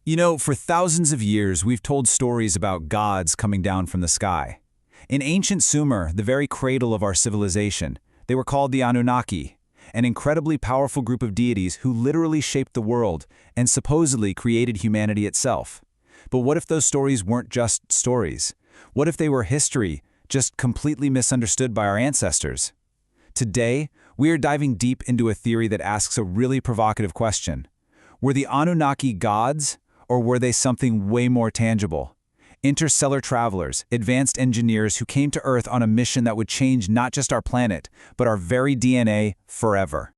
You know, for thousands of years, we've told stories about gods coming down from the sky. In ancient Sumer, the very cradle of our civilization, they were called the Anunnaki, an incredibly powerful group of deities who literally shaped the world and supposedly created humanity itself. But what if those stories weren't just stories? What if they were history, just completely misunderstood by our ancestors? Today, we are diving deep into a theory that asks a really provocative question. Were the Anunnaki gods, or were they something way more tangible? Interstellar travelers, advanced engineers who came to Earth on a mission that would change not just our planet, but our very DNA forever.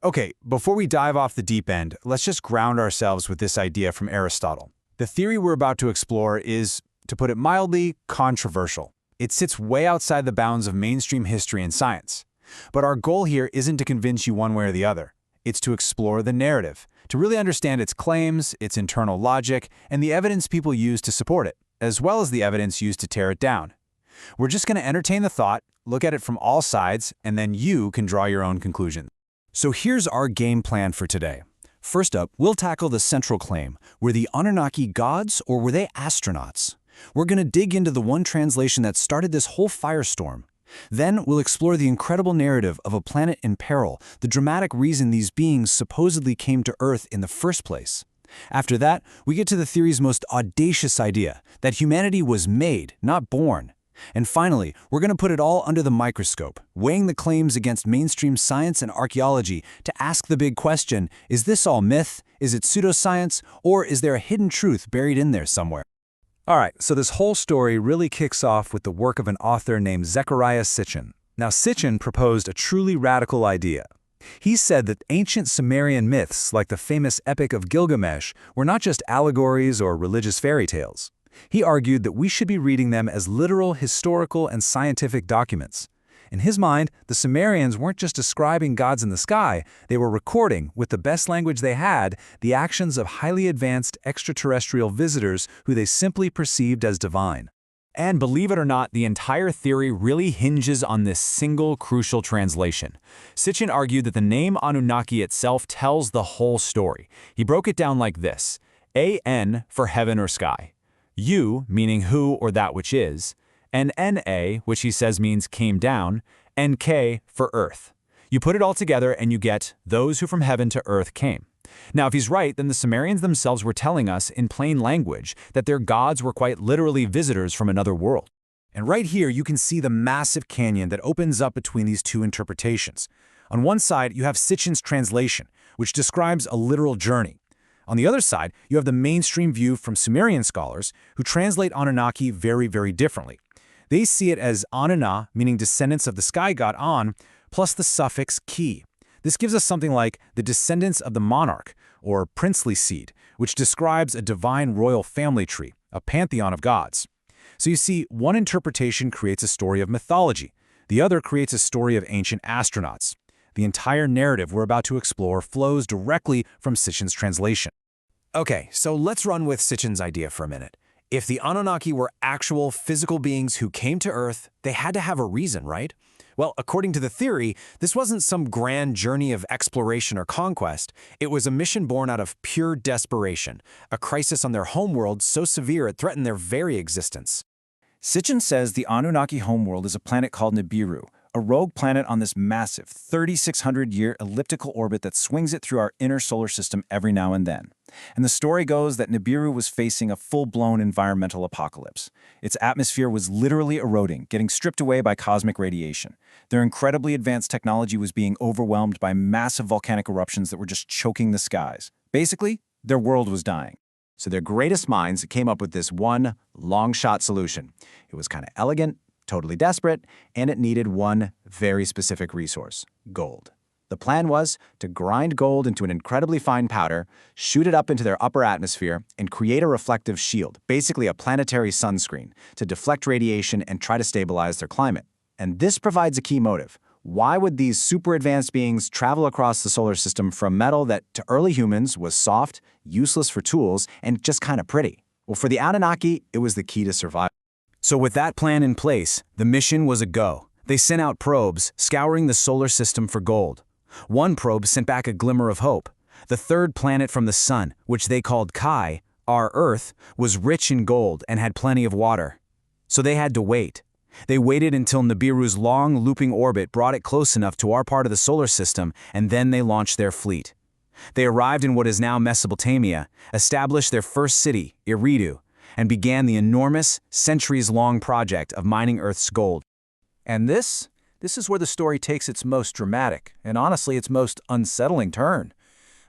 Okay, before we dive off the deep end, let's just ground ourselves with this idea from Aristotle. The theory we're about to explore is, to put it mildly, controversial. It sits way outside the bounds of mainstream history and science. But our goal here isn't to convince you one way or the other. It's to explore the narrative, to really understand its claims, its internal logic, and the evidence people use to support it, as well as the evidence used to tear it down. We're just going to entertain the thought, look at it from all sides, and then you can draw your own conclusions. So here's our game plan for today. First up, we'll tackle the central claim. Were the Anunnaki gods or were they astronauts? We're going to dig into the one translation that started this whole firestorm. Then we'll explore the incredible narrative of a planet in peril, the dramatic reason these beings supposedly came to Earth in the first place. After that, we get to the theory's most audacious idea, that humanity was made, not born. And finally, we're going to put it all under the microscope, weighing the claims against mainstream science and archaeology to ask the big question, is this all myth, is it pseudoscience, or is there a hidden truth buried in there somewhere? All right, so this whole story really kicks off with the work of an author named Zecharia Sitchin. Now, Sitchin proposed a truly radical idea. He said that ancient Sumerian myths, like the famous Epic of Gilgamesh, were not just allegories or religious fairy tales. He argued that we should be reading them as literal, historical, and scientific documents. In his mind, the Sumerians weren't just describing gods in the sky, they were recording, with the best language they had, the actions of highly advanced extraterrestrial visitors who they simply perceived as divine. And believe it or not, the entire theory really hinges on this single crucial translation. Sitchin argued that the name Anunnaki itself tells the whole story. He broke it down like this: A-N for heaven or sky, U meaning who or that which is, and N-A, which he says means came down, and K for earth. You put it all together and you get those who from heaven to earth came. Now, if he's right, then the Sumerians themselves were telling us in plain language that their gods were quite literally visitors from another world. And right here, you can see the massive canyon that opens up between these two interpretations. On one side, you have Sitchin's translation, which describes a literal journey. On the other side, you have the mainstream view from Sumerian scholars who translate Anunnaki very, very differently. They see it as Anunna, meaning descendants of the sky god An, plus the suffix ki. This gives us something like the descendants of the monarch, or princely seed, which describes a divine royal family tree, a pantheon of gods. So you see, one interpretation creates a story of mythology. The other creates a story of ancient astronauts. The entire narrative we're about to explore flows directly from Sitchin's translation. Okay, so let's run with Sitchin's idea for a minute. If the Anunnaki were actual physical beings who came to Earth, they had to have a reason, right? Well, according to the theory, this wasn't some grand journey of exploration or conquest. It was a mission born out of pure desperation, a crisis on their homeworld so severe it threatened their very existence. Sitchin says the Anunnaki homeworld is a planet called Nibiru, a rogue planet on this massive 3,600-year elliptical orbit that swings it through our inner solar system every now and then. And the story goes that Nibiru was facing a full-blown environmental apocalypse. Its atmosphere was literally eroding, getting stripped away by cosmic radiation. Their incredibly advanced technology was being overwhelmed by massive volcanic eruptions that were just choking the skies. Basically, their world was dying. So their greatest minds came up with this one long-shot solution. It was kind of elegant, totally desperate, and it needed one very specific resource: gold. The plan was to grind gold into an incredibly fine powder, shoot it up into their upper atmosphere, and create a reflective shield, basically a planetary sunscreen, to deflect radiation and try to stabilize their climate. And this provides a key motive. Why would these super advanced beings travel across the solar system from metal that to early humans was soft, useless for tools, and just kind of pretty? Well, for the Anunnaki, it was the key to survival. So with that plan in place, the mission was a go. They sent out probes, scouring the solar system for gold. One probe sent back a glimmer of hope. The third planet from the sun, which they called Kai, Our Earth was rich in gold and had plenty of water. So they had to wait. They waited until Nibiru's long, looping orbit brought it close enough to our part of the solar system, and then they launched their fleet. They arrived in what is now Mesopotamia, established their first city, Eridu, and began the enormous, centuries-long project of mining Earth's gold. And this is where the story takes its most dramatic, and honestly its most unsettling turn.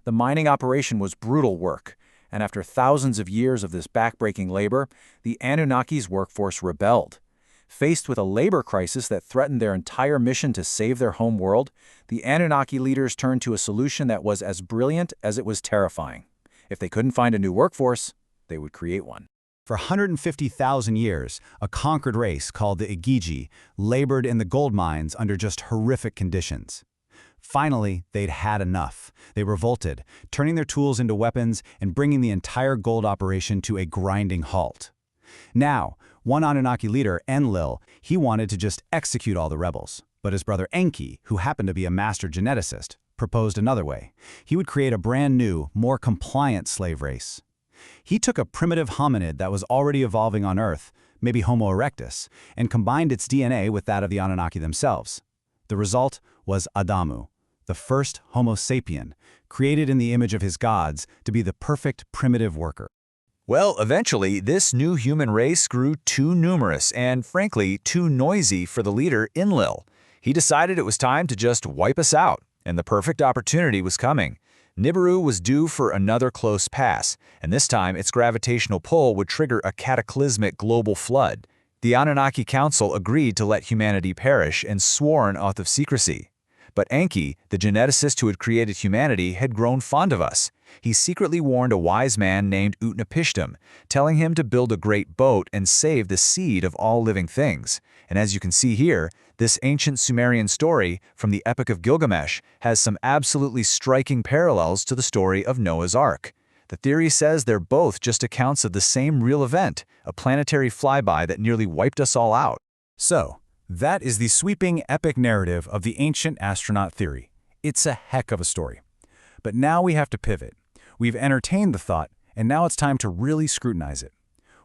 The mining operation was brutal work, and after thousands of years of this backbreaking labor, the Anunnaki's workforce rebelled. Faced with a labor crisis that threatened their entire mission to save their home world, the Anunnaki leaders turned to a solution that was as brilliant as it was terrifying. If they couldn't find a new workforce, they would create one. For 150,000 years, a conquered race called the Igigi labored in the gold mines under just horrific conditions. Finally, they'd had enough. They revolted, turning their tools into weapons and bringing the entire gold operation to a grinding halt. Now, one Anunnaki leader, Enlil, he wanted to just execute all the rebels. But his brother Enki, who happened to be a master geneticist, proposed another way. He would create a brand new, more compliant slave race. He took a primitive hominid that was already evolving on Earth, maybe Homo erectus, and combined its DNA with that of the Anunnaki themselves. The result was Adamu, the first Homo sapien, created in the image of his gods to be the perfect primitive worker. Well, eventually, this new human race grew too numerous and, frankly, too noisy for the leader, Enlil. He decided it was time to just wipe us out, and the perfect opportunity was coming. Nibiru was due for another close pass, and this time its gravitational pull would trigger a cataclysmic global flood. The Anunnaki Council agreed to let humanity perish and swore an oath of secrecy. But Enki, the geneticist who had created humanity, had grown fond of us. He secretly warned a wise man named Utnapishtim, telling him to build a great boat and save the seed of all living things. And as you can see here, this ancient Sumerian story from the Epic of Gilgamesh has some absolutely striking parallels to the story of Noah's Ark. The theory says they're both just accounts of the same real event, a planetary flyby that nearly wiped us all out. So, that is the sweeping epic narrative of the ancient astronaut theory. It's a heck of a story. But now we have to pivot. We've entertained the thought, and now it's time to really scrutinize it.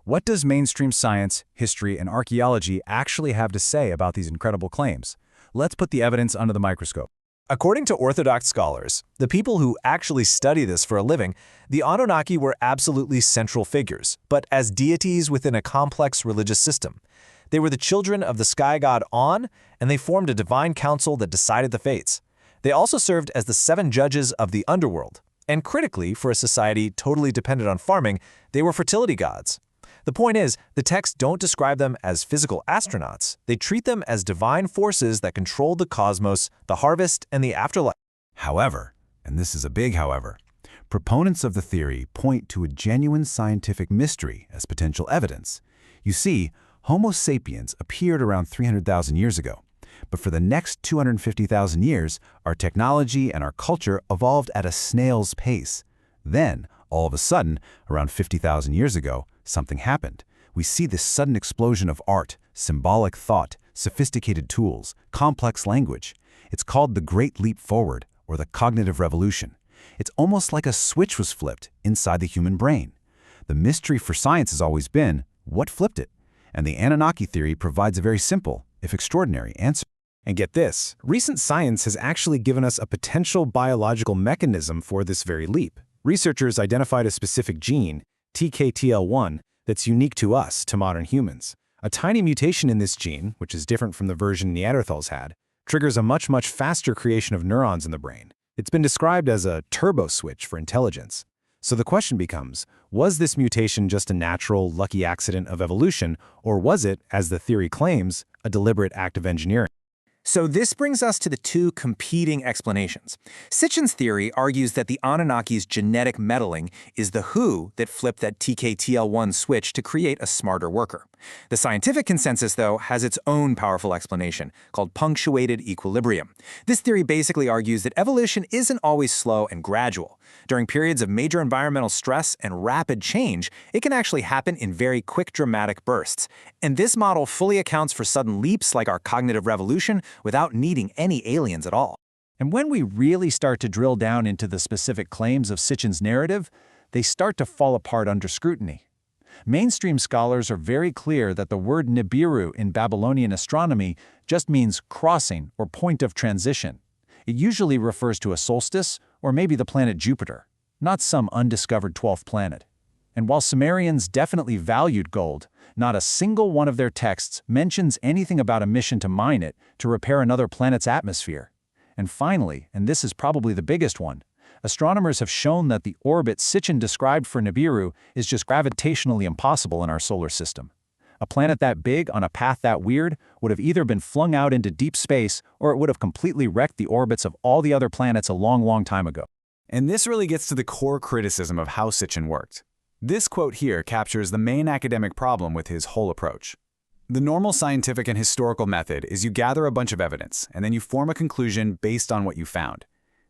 What does mainstream science, history, and archaeology actually have to say about these incredible claims? Let's put the evidence under the microscope. According to Orthodox scholars, the people who actually study this for a living, the Anunnaki were absolutely central figures, but as deities within a complex religious system. They were the children of the sky god On, and they formed a divine council that decided the fates. They also served as the 7 judges of the underworld. And critically, for a society totally dependent on farming, they were fertility gods. The point is, the texts don't describe them as physical astronauts. They treat them as divine forces that control the cosmos, the harvest, and the afterlife. However, and this is a big however, proponents of the theory point to a genuine scientific mystery as potential evidence. You see, Homo sapiens appeared around 300,000 years ago. But for the next 250,000 years, our technology and our culture evolved at a snail's pace. Then, all of a sudden, around 50,000 years ago, something happened. We see this sudden explosion of art, symbolic thought, sophisticated tools, complex language. It's called the Great Leap Forward, or the cognitive revolution. It's almost like a switch was flipped inside the human brain. The mystery for science has always been, what flipped it? And the Anunnaki theory provides a very simple, if extraordinary, answer. And get this, recent science has actually given us a potential biological mechanism for this very leap. Researchers identified a specific gene, TKTL1, that's unique to us, to modern humans. A tiny mutation in this gene, which is different from the version Neanderthals had, triggers a much faster creation of neurons in the brain. It's been described as a turbo switch for intelligence. So the question becomes, was this mutation just a natural, lucky accident of evolution, or was it, as the theory claims, a deliberate act of engineering? So this brings us to the 2 competing explanations. Sitchin's theory argues that the Anunnaki's genetic meddling is the who that flipped that TKTL1 switch to create a smarter worker. The scientific consensus, though, has its own powerful explanation, called punctuated equilibrium. This theory basically argues that evolution isn't always slow and gradual. During periods of major environmental stress and rapid change, it can actually happen in very quick, dramatic bursts. And this model fully accounts for sudden leaps like our cognitive revolution without needing any aliens at all. And when we really start to drill down into the specific claims of Sitchin's narrative, they start to fall apart under scrutiny. Mainstream scholars are very clear that the word Nibiru in Babylonian astronomy just means crossing or point of transition. It usually refers to a solstice or maybe the planet Jupiter, not some undiscovered 12th planet. And while Sumerians definitely valued gold, not a single one of their texts mentions anything about a mission to mine it to repair another planet's atmosphere. And finally, and this is probably the biggest one, astronomers have shown that the orbit Sitchin described for Nibiru is just gravitationally impossible in our solar system. A planet that big on a path that weird would have either been flung out into deep space or it would have completely wrecked the orbits of all the other planets a long, long time ago. And this really gets to the core criticism of how Sitchin worked. This quote here captures the main academic problem with his whole approach. The normal scientific and historical method is you gather a bunch of evidence, and then you form a conclusion based on what you found.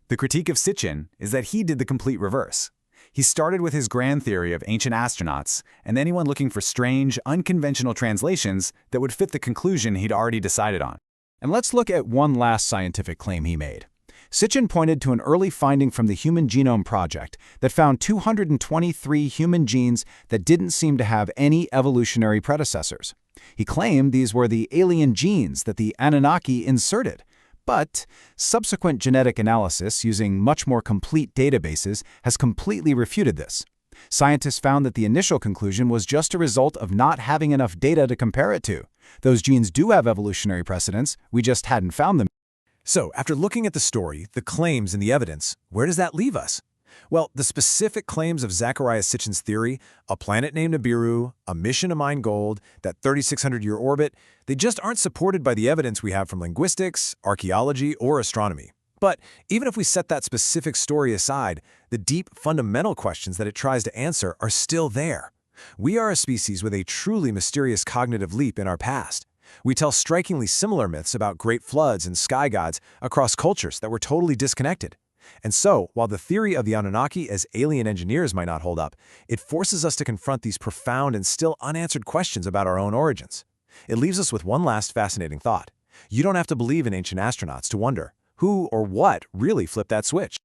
The critique of Sitchin is that he did the complete reverse. He started with his grand theory of ancient astronauts and anyone looking for strange, unconventional translations that would fit the conclusion he'd already decided on. And let's look at one last scientific claim he made. Sitchin pointed to an early finding from the Human Genome Project that found 223 human genes that didn't seem to have any evolutionary predecessors. He claimed these were the alien genes that the Anunnaki inserted. But subsequent genetic analysis using much more complete databases has completely refuted this. Scientists found that the initial conclusion was just a result of not having enough data to compare it to. Those genes do have evolutionary precedence, we just hadn't found them. So, after looking at the story, the claims, and the evidence, where does that leave us? Well, the specific claims of Zecharia Sitchin's theory, a planet named Nibiru, a mission to mine gold, that 3,600-year orbit, they just aren't supported by the evidence we have from linguistics, archaeology, or astronomy. But even if we set that specific story aside, the deep, fundamental questions that it tries to answer are still there. We are a species with a truly mysterious cognitive leap in our past. We tell strikingly similar myths about great floods and sky gods across cultures that were totally disconnected. And so, while the theory of the Anunnaki as alien engineers might not hold up, it forces us to confront these profound and still unanswered questions about our own origins. It leaves us with one last fascinating thought. You don't have to believe in ancient astronauts to wonder who or what really flipped that switch.